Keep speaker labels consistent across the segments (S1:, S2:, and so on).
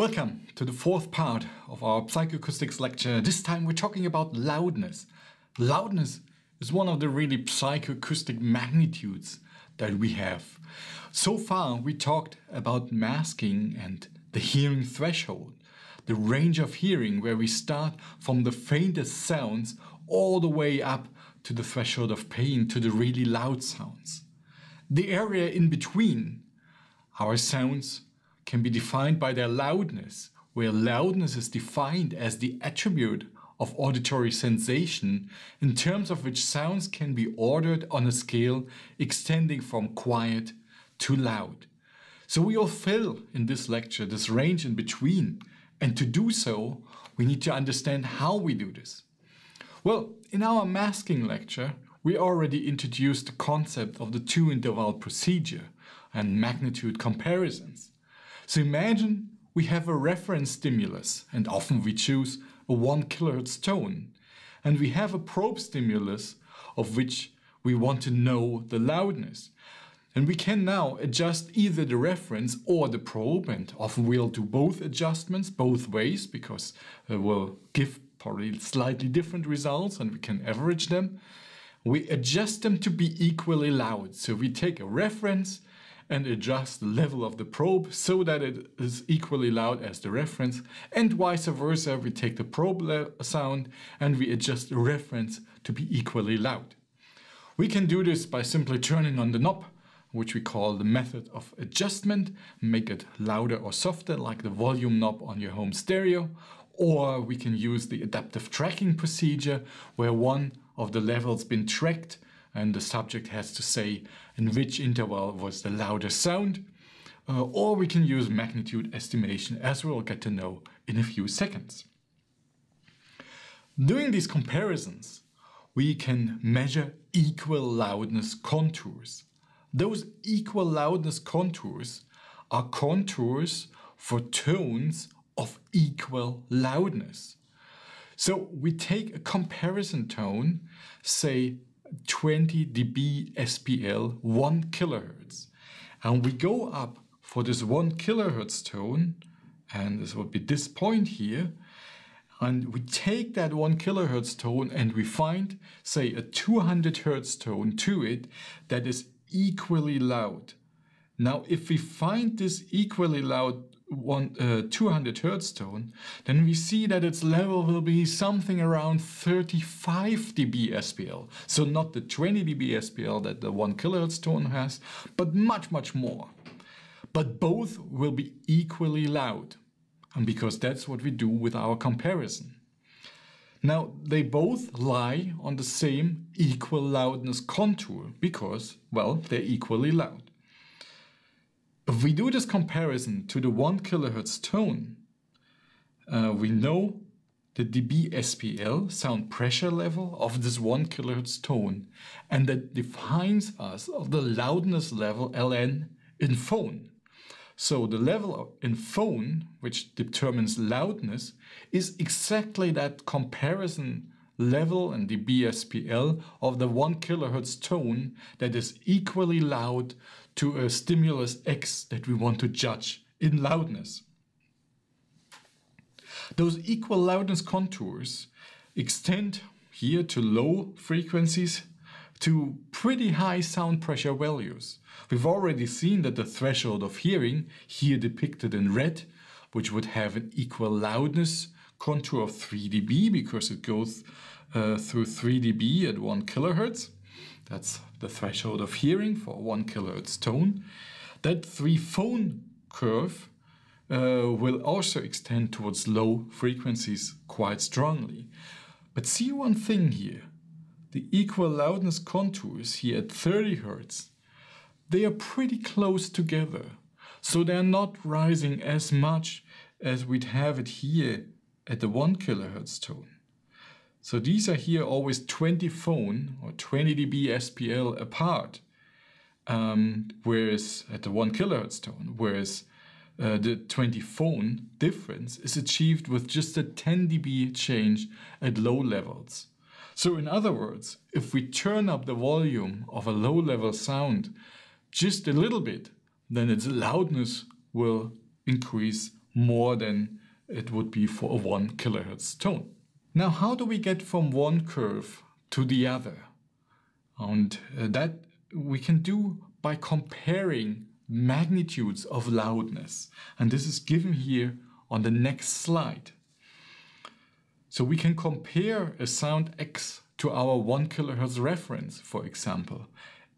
S1: Welcome to the fourth part of our Psychoacoustics lecture. This time we're talking about loudness. Loudness is one of the really psychoacoustic magnitudes that we have. So far we talked about masking and the hearing threshold, the range of hearing where we start from the faintest sounds all the way up to the threshold of pain, to the really loud sounds. The area in between our sounds can be defined by their loudness, where loudness is defined as the attribute of auditory sensation in terms of which sounds can be ordered on a scale extending from quiet to loud. So we will fill in this lecture this range in between, and to do so we need to understand how we do this. Well, in our masking lecture we already introduced the concept of the two-interval procedure and magnitude comparisons. So imagine we have a reference stimulus, and often we choose a 1 kHz tone, and we have a probe stimulus of which we want to know the loudness. And we can now adjust either the reference or the probe, and often we'll do both adjustments both ways because we'll give probably slightly different results and we can average them. We adjust them to be equally loud. So we take a reference and adjust the level of the probe so that it is equally loud as the reference, and vice versa. We take the probe sound and we adjust the reference to be equally loud. We can do this by simply turning on the knob, which we call the method of adjustment, make it louder or softer like the volume knob on your home stereo, or we can use the adaptive tracking procedure where one of the levels been tracked and the subject has to say in which interval was the loudest sound, or we can use magnitude estimation, as we'll get to know in a few seconds. Doing these comparisons, we can measure equal loudness contours. Those equal loudness contours are contours for tones of equal loudness. So we take a comparison tone, say 20 dB SPL, 1 kHz, and we go up for this 1 kHz tone, and this would be this point here, and we take that 1 kHz tone and we find, say, a 200 Hz tone to it that is equally loud. Now if we find this equally loud 200 Hz tone, then we see that its level will be something around 35 dB SPL. So not the 20 dB SPL that the 1 kHz tone has, but much more. But both will be equally loud, and because that's what we do with our comparison. Now they both lie on the same equal loudness contour because, well, they're equally loud. If we do this comparison to the 1 kHz tone, we know the dB SPL, sound pressure level, of this 1 kHz tone, and that defines us of the loudness level Ln in phone. So the level in phone, which determines loudness, is exactly that comparison level and dB SPL of the 1 kHz tone that is equally loud to a stimulus X that we want to judge in loudness. Those equal loudness contours extend here to low frequencies to pretty high sound pressure values. We've already seen that the threshold of hearing, here depicted in red, which would have an equal loudness contour of 3 dB because it goes through 3 dB at 1 kHz. That's the threshold of hearing for 1 kHz tone. That 3-phone curve will also extend towards low frequencies quite strongly. But see one thing here. The equal loudness contours here at 30 Hz, they are pretty close together. So they're not rising as much as we'd have it here at the 1 kHz tone. So these are here always 20 phone or 20 dB SPL apart, whereas at the 1 kHz tone, whereas the 20 phone difference is achieved with just a 10 dB change at low levels. So in other words, if we turn up the volume of a low level sound just a little bit, then its loudness will increase more than it would be for a 1 kilohertz tone. Now, how do we get from one curve to the other? And that we can do by comparing magnitudes of loudness. And this is given here on the next slide. So we can compare a sound X to our 1 kilohertz reference, for example,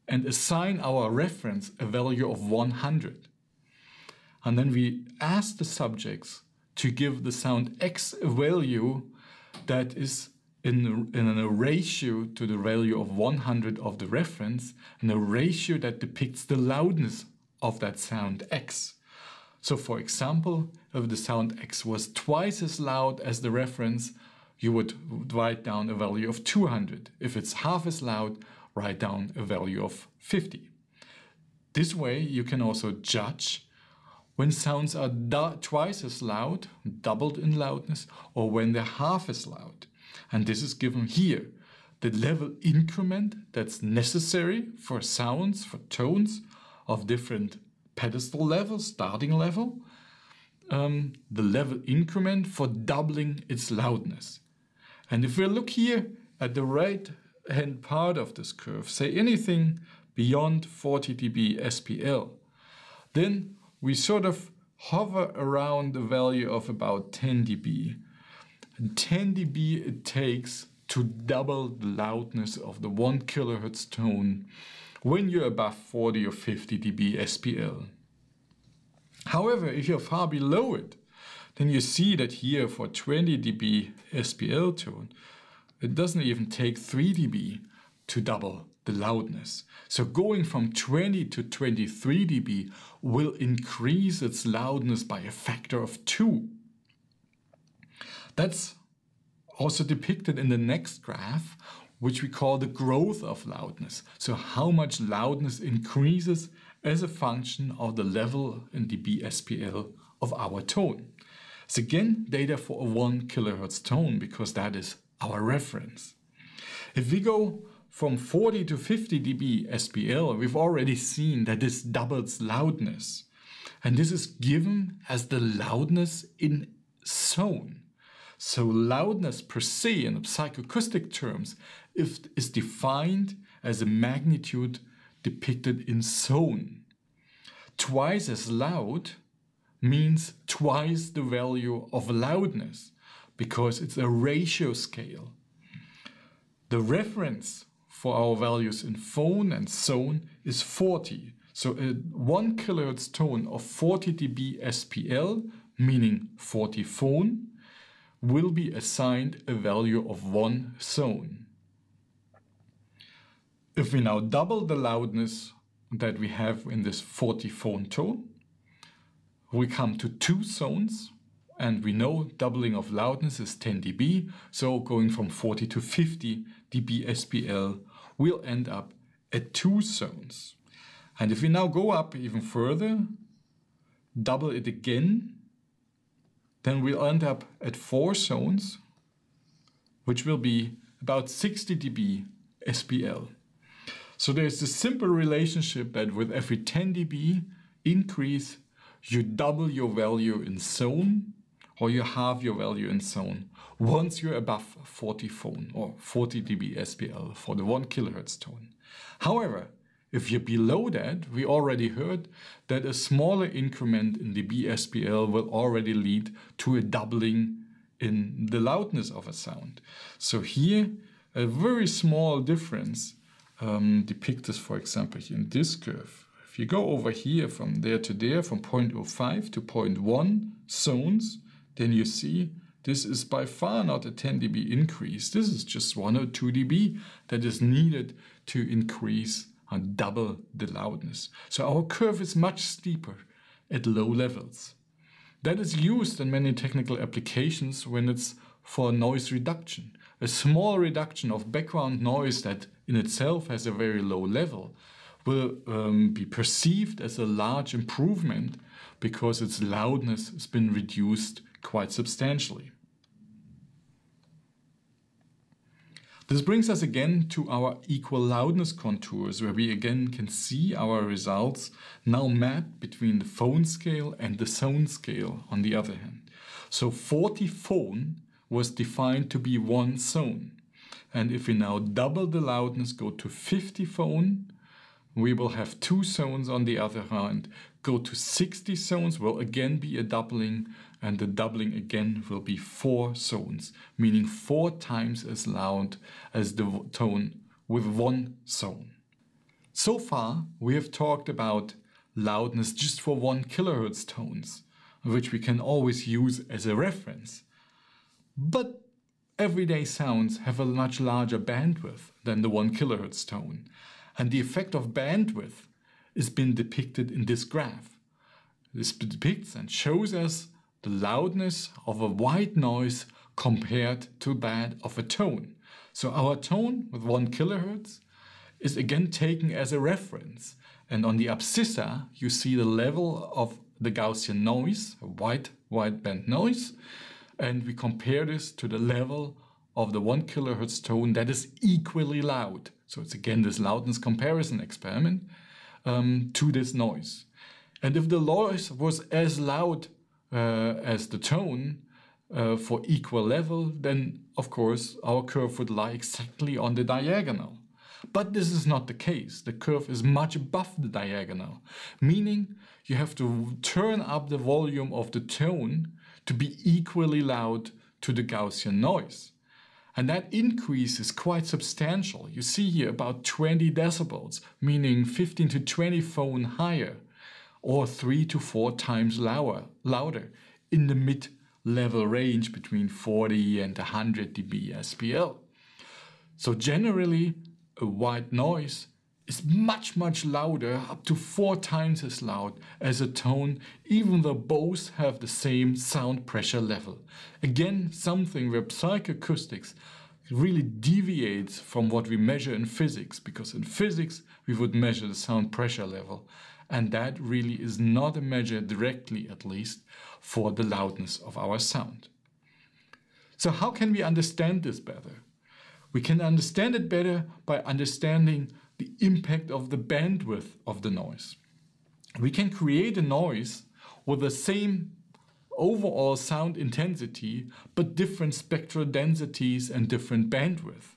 S1: and assign our reference a value of 100. And then we ask the subjects to give the sound X a value that is in a ratio to the value of 100 of the reference, and a ratio that depicts the loudness of that sound X. So for example, if the sound X was twice as loud as the reference, you would write down a value of 200. If it's half as loud, write down a value of 50. This way you can also judge when sounds are twice as loud, doubled in loudness, or when they're half as loud. And this is given here. The level increment that's necessary for sounds, for tones of different pedestal levels, starting level. The level increment for doubling its loudness. And if we look here at the right hand part of this curve, say anything beyond 40 dB SPL, then we sort of hover around the value of about 10 dB. And 10 dB it takes to double the loudness of the 1 kilohertz tone when you're above 40 or 50 dB SPL. However, if you're far below it, then you see that here for 20 dB SPL tone, it doesn't even take 3 dB to double the loudness. So going from 20 to 23 dB will increase its loudness by a factor of 2. That's also depicted in the next graph, which we call the growth of loudness. So how much loudness increases as a function of the level in dB SPL of our tone. It's again data for a 1 kilohertz tone because that is our reference. If we go from 40 to 50 dB SPL, we've already seen that this doubles loudness. And this is given as the loudness in zone. So loudness per se in psychoacoustic terms is defined as a magnitude depicted in zone. Twice as loud means twice the value of loudness because it's a ratio scale. The reference for our values in phone and zone is 40. So a 1 kilohertz tone of 40 dB SPL, meaning 40 phone, will be assigned a value of 1 zone. If we now double the loudness that we have in this 40 phone tone, we come to 2 zones, and we know doubling of loudness is 10 dB, so going from 40 to 50 dB SPL, we'll end up at 2 zones. And if we now go up even further, double it again, then we'll end up at 4 zones, which will be about 60 dB SPL. So there's this simple relationship that with every 10 dB increase, you double your value in zone, or you halve your value in zone once you're above 40 phone or 40 dB SPL for the 1 kilohertz tone. However, if you're below that, we already heard that a smaller increment in dB SPL will already lead to a doubling in the loudness of a sound. So here, a very small difference depicted, for example, here in this curve. If you go over here from there to there, from 0.05 to 0.1 zones, then you see this is by far not a 10 dB increase. This is just 1 or 2 dB that is needed to increase and double the loudness. So our curve is much steeper at low levels. That is used in many technical applications when it's for noise reduction. A small reduction of background noise that in itself has a very low level will be perceived as a large improvement because its loudness has been reduced quite substantially. This brings us again to our equal loudness contours, where we again can see our results now mapped between the phone scale and the zone scale on the other hand. So 40 phone was defined to be one zone. And if we now double the loudness, go to 50 phone, we will have two zones on the other hand. Go to 60 zones will again be a doubling, and the doubling again will be 4 zones, meaning 4 times as loud as the tone with one zone. So far, we have talked about loudness just for 1 kilohertz tones, which we can always use as a reference. But everyday sounds have a much larger bandwidth than the 1 kilohertz tone, and the effect of bandwidth is been depicted in this graph. This depicts and shows us the loudness of a white noise compared to that of a tone. So our tone with 1 kilohertz is again taken as a reference, and on the abscissa you see the level of the Gaussian noise, a white band noise, and we compare this to the level of the 1 kilohertz tone that is equally loud. So it's again this loudness comparison experiment to this noise. And if the noise was as loud as the tone for equal level, then of course our curve would lie exactly on the diagonal. But this is not the case. The curve is much above the diagonal, meaning you have to turn up the volume of the tone to be equally loud to the Gaussian noise. And that increase is quite substantial. You see here about 20 decibels, meaning 15 to 20 phone higher, or 3 to 4 times louder in the mid-level range between 40 and 100 dB SPL. So generally, a white noise is much louder, up to 4 times as loud as a tone, even though both have the same sound pressure level. Again, something where psychoacoustics really deviates from what we measure in physics, because in physics we would measure the sound pressure level, and that really is not a measure directly, at least, for the loudness of our sound. So how can we understand this better? We can understand it better by understanding the impact of the bandwidth of the noise. We can create a noise with the same overall sound intensity, but different spectral densities and different bandwidth.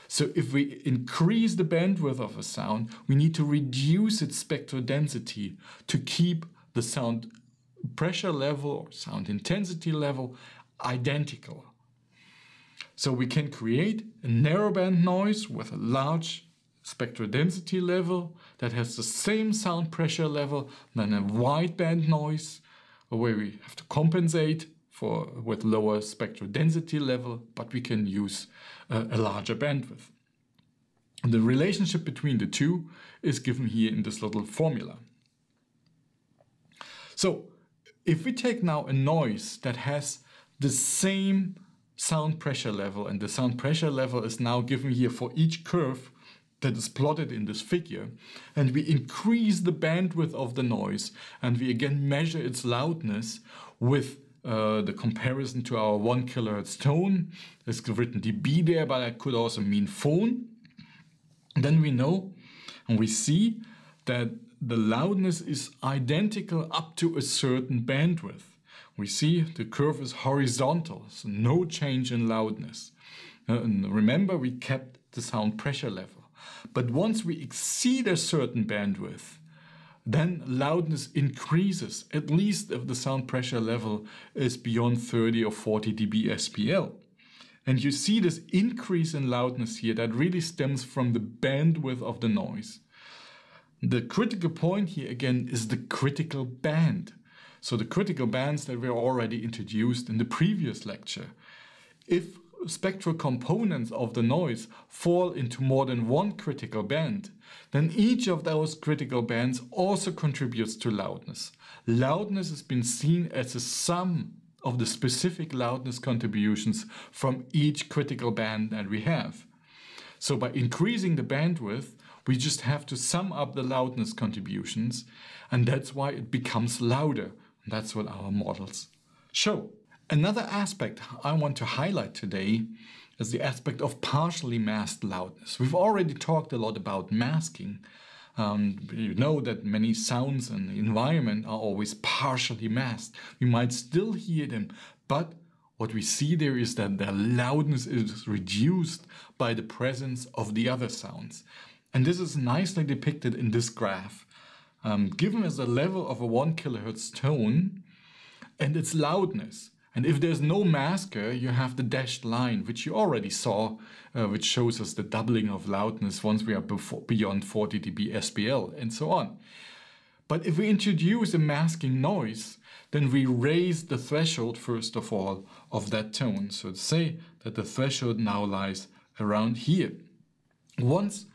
S1: So if we increase the bandwidth of a sound, we need to reduce its spectral density to keep the sound pressure level or sound intensity level identical. So we can create a narrowband noise with a large spectral density level that has the same sound pressure level than a wideband noise, where we have to compensate with lower spectral density level, but we can use a larger bandwidth. And the relationship between the two is given here in this little formula. So if we take now a noise that has the same sound pressure level, and the sound pressure level is now given here for each curve that is plotted in this figure, and we increase the bandwidth of the noise, and we again measure its loudness with the comparison to our 1 kilohertz tone. It's written dB there, but that could also mean phone. Then we know and we see that the loudness is identical up to a certain bandwidth. We see the curve is horizontal, so no change in loudness. And remember, we kept the sound pressure level. But once we exceed a certain bandwidth, then loudness increases, at least if the sound pressure level is beyond 30 or 40 dB SPL. And you see this increase in loudness here that really stems from the bandwidth of the noise. The critical point here again is the critical band. So the critical bands that were already introduced in the previous lecture. If spectral components of the noise fall into more than one critical band, then each of those critical bands also contributes to loudness. Loudness has been seen as a sum of the specific loudness contributions from each critical band that we have. So by increasing the bandwidth, we just have to sum up the loudness contributions, and that's why it becomes louder. That's what our models show. Another aspect I want to highlight today as the aspect of partially masked loudness. We've already talked a lot about masking. You know that many sounds in the environment are always partially masked. We might still hear them, but what we see there is that their loudness is reduced by the presence of the other sounds. And this is nicely depicted in this graph. Given as a level of a 1 kHz tone and its loudness. And if there's no masker, you have the dashed line, which you already saw, which shows us the doubling of loudness once we are beyond 40 dB SPL and so on. But if we introduce a masking noise, then we raise the threshold, first of all, of that tone. So say that the threshold now lies around here. Once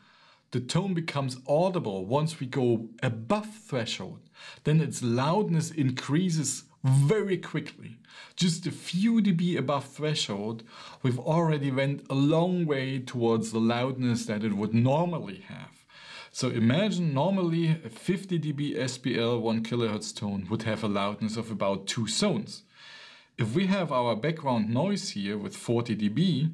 S1: the tone becomes audible, once we go above threshold, then its loudness increases very quickly. Just a few dB above threshold, we've already went a long way towards the loudness that it would normally have. So imagine normally a 50 dB SPL 1 kHz tone would have a loudness of about 2 zones. If we have our background noise here with 40 dB,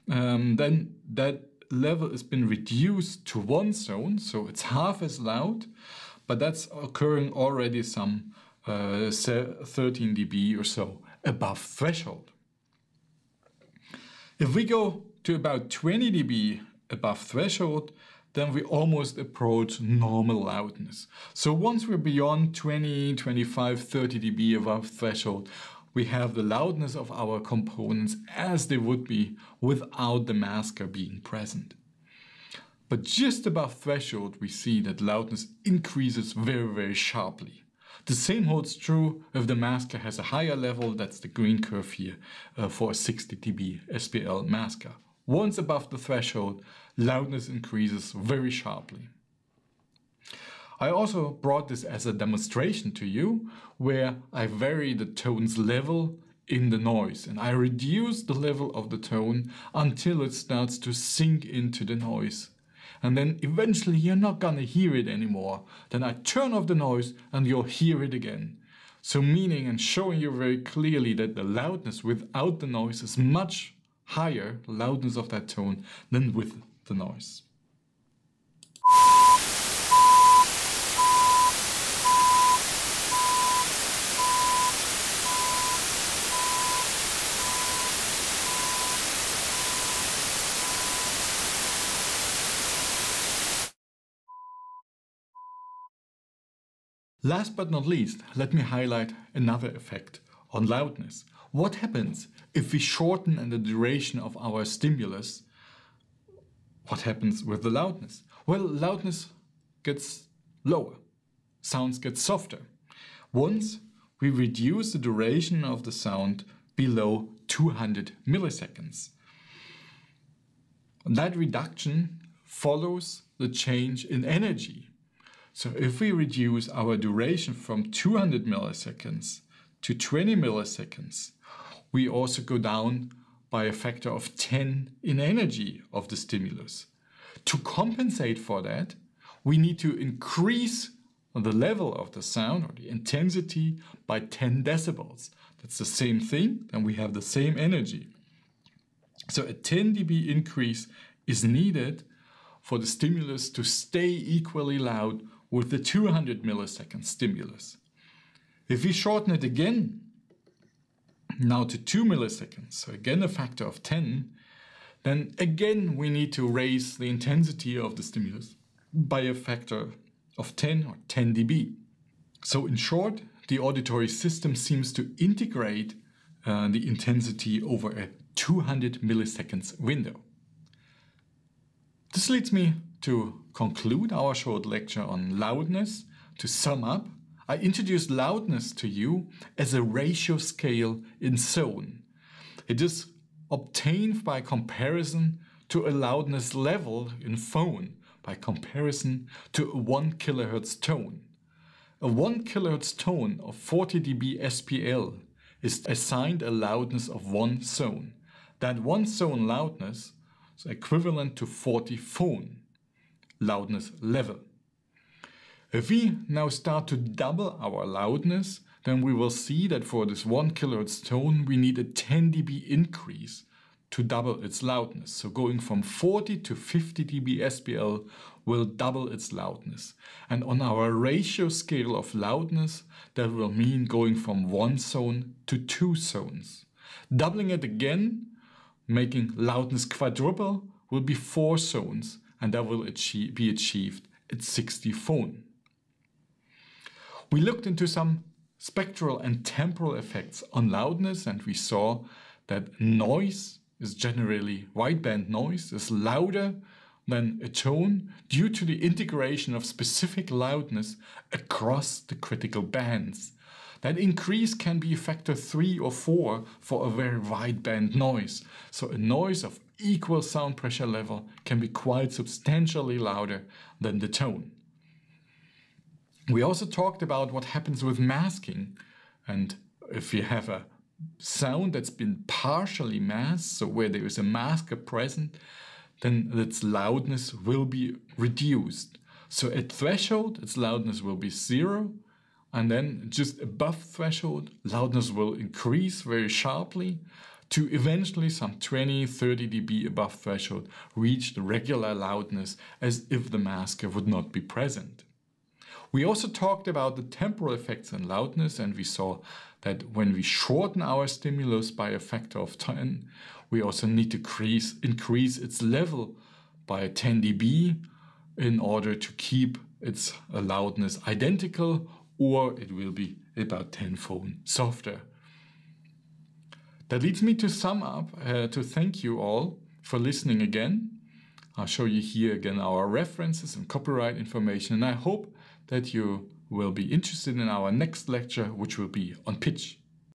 S1: then that level has been reduced to 1 zone, so it's half as loud, but that's occurring already some 13 dB or so above threshold. If we go to about 20 dB above threshold, then we almost approach normal loudness. So once we're beyond 20, 25, 30 dB above threshold, we have the loudness of our components as they would be without the masker being present. But just above threshold, we see that loudness increases very, very sharply. The same holds true if the masker has a higher level, that's the green curve here, for a 60 dB SPL masker. Once above the threshold, loudness increases very sharply. I also brought this as a demonstration to you, where I vary the tone's level in the noise, and I reduce the level of the tone until it starts to sink into the noise. And then eventually you're not gonna hear it anymore. Then I turn off the noise and you'll hear it again. So meaning and showing you very clearly that the loudness without the noise is much higher, the loudness of that tone, than with the noise. Last but not least, let me highlight another effect on loudness. What happens if we shorten the duration of our stimulus? What happens with the loudness? Well, loudness gets lower, sounds get softer. Once we reduce the duration of the sound below 200 milliseconds. That reduction follows the change in energy. So if we reduce our duration from 200 milliseconds to 20 milliseconds, we also go down by a factor of 10 in energy of the stimulus. To compensate for that, we need to increase the level of the sound or the intensity by 10 decibels. That's the same thing, and we have the same energy. So a 10 dB increase is needed for the stimulus to stay equally loud with the 200 millisecond stimulus. If we shorten it again, now to 2 milliseconds, so again a factor of 10, then again we need to raise the intensity of the stimulus by a factor of 10 or 10 dB. So in short, the auditory system seems to integrate the intensity over a 200 milliseconds window. This leads me to conclude our short lecture on loudness. To sum up, I introduced loudness to you as a ratio scale in zone. It is obtained by comparison to a loudness level in phone, by comparison to a 1 kHz tone. A 1 kHz tone of 40 dB SPL is assigned a loudness of 1 zone. That 1 zone loudness is equivalent to 40 phone loudness level. If we now start to double our loudness, then we will see that for this 1 kHz tone we need a 10 dB increase to double its loudness. So going from 40 to 50 dB SPL will double its loudness. And on our ratio scale of loudness, that will mean going from 1 zone to 2 zones. Doubling it again, making loudness quadruple, will be 4 zones, and that will be achieved at 60 phone. We looked into some spectral and temporal effects on loudness, and we saw that noise is generally wideband noise is louder than a tone due to the integration of specific loudness across the critical bands. That increase can be a factor 3 or 4 for a very wideband noise. So a noise of equal sound pressure level can be quite substantially louder than the tone. We also talked about what happens with masking, and if you have a sound that's been partially masked, so where there is a masker present, then its loudness will be reduced. So at threshold, its loudness will be 0, and then just above threshold, loudness will increase very sharply to eventually some 20-30 dB above threshold reach the regular loudness as if the masker would not be present. We also talked about the temporal effects on loudness, and we saw that when we shorten our stimulus by a factor of 10, we also need to increase its level by 10 dB in order to keep its loudness identical, or it will be about 10-fold softer. That leads me to sum up, to thank you all for listening again. I'll show you here again our references and copyright information, and I hope that you will be interested in our next lecture, which will be on pitch.